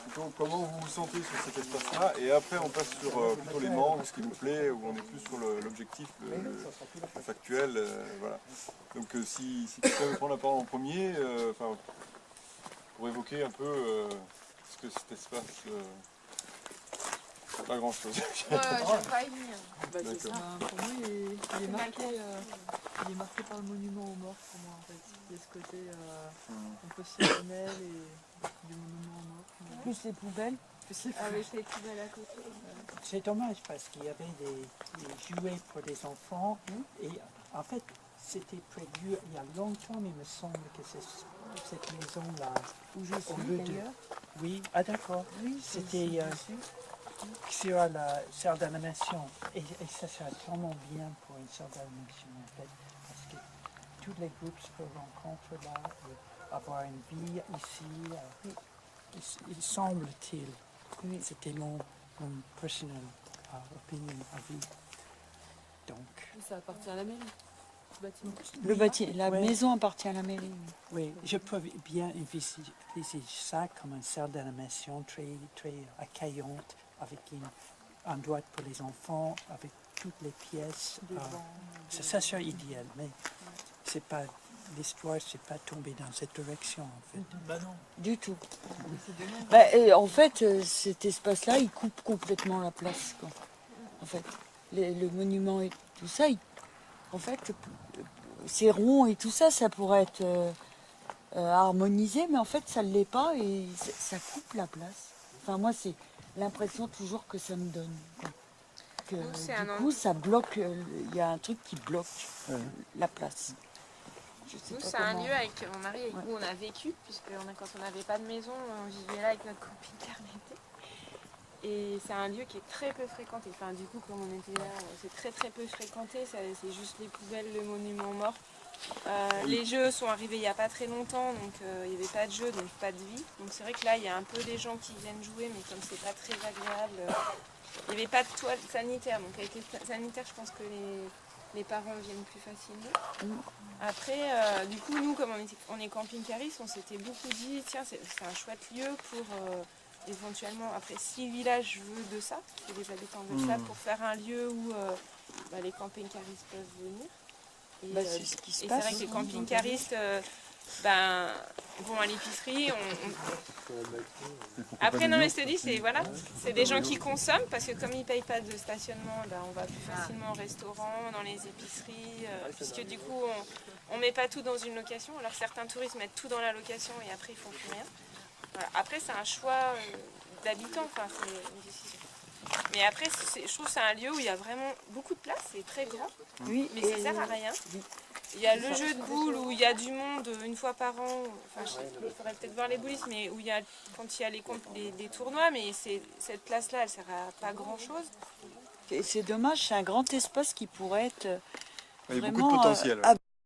plutôt comment vous vous sentez sur cet espace-là, et après on passe sur plutôt les manques, ce qui nous plaît, où on est plus sur l'objectif, le factuel, voilà. Donc si quelqu'un veut prendre la parole en premier, pour évoquer un peu ce que cet espace... pas grand chose. J'aime pas y venir. Bah, c'est ça. Pour moi, il est marqué par le monument aux morts pour moi en fait. Il y a ce côté un peu solennel et du monument aux morts. Plus les poubelles. Avec les poubelles à côté. C'est dommage parce qu'il y avait des jouets pour les enfants et en fait c'était prévu il y a longtemps, mais il me semble que c'est cette maison-là. Où je suis d'ailleurs. Oui, ah d'accord. Oui, c'était sur la salle d'animation et ça serait tellement bien pour une salle d'animation en fait parce que tous les groupes se rencontrent là et avoir une vie ici. Il semble-t-il. Oui. C'était mon personnel opinion, avis. Donc. Ça appartient à la mairie. La maison appartient à la mairie. Oui, je peux bien visiter ça comme une salle d'animation très, très accueillante, avec un endroit pour les enfants, avec toutes les pièces. Ça serait idéal, mais c'est pas. L'histoire ne s'est pas tombée dans cette direction, en fait. Bah non. Du tout. Bah, en fait, cet espace-là, il coupe complètement la place, quoi. En fait, le monument et tout ça, en fait, c'est rond et tout ça, ça pourrait être harmonisé, mais en fait, ça ne l'est pas et ça coupe la place. Enfin, moi, c'est l'impression toujours que ça me donne, quoi. Que, du coup, ça bloque, il y a un truc qui bloque la place. Nous, c'est un lieu avec mon mari où on a vécu, puisque quand on n'avait pas de maison, on vivait là avec notre camping-car l'été. Et c'est un lieu qui est très peu fréquenté. Enfin, du coup, comme on était là, c'est très très peu fréquenté. C'est juste les poubelles, le monument mort. Les jeux sont arrivés il n'y a pas très longtemps, donc il n'y avait pas de jeux, donc pas de vie. Donc c'est vrai que là, il y a un peu des gens qui viennent jouer, mais comme c'est pas très agréable, il n'y avait pas de toilette sanitaire. Donc avec les sanitaires, je pense que les parents viennent plus facilement. Après, du coup, nous, comme on est camping-caristes, on s'était beaucoup dit, tiens, c'est un chouette lieu pour éventuellement, après, si le village veut de ça, si les habitants veulent ça, pour faire un lieu où les camping-caristes peuvent venir. Et c'est ce qui se c'est passe. vrai que les camping-caristes vont à l'épicerie. Après, non, mais je te dis, c'est des gens qui consomment parce que comme ils ne payent pas de stationnement, on va plus facilement au restaurant, dans les épiceries, puisque du coup, on ne met pas tout dans une location. Alors certains touristes mettent tout dans la location et après, ils ne font plus rien. Voilà. Après, c'est un choix d'habitants, c'est une décision. Mais après, je trouve que c'est un lieu où il y a vraiment beaucoup de place, c'est très grand, mais ça ne sert à rien. Il y a le jeu de boules où il y a du monde une fois par an, il faudrait peut-être voir les boulistes, mais où il y a, quand il y a les tournois, mais cette place-là, elle ne sert à pas grand-chose. C'est dommage, c'est un grand espace qui pourrait être Il y a vraiment beaucoup de potentiel.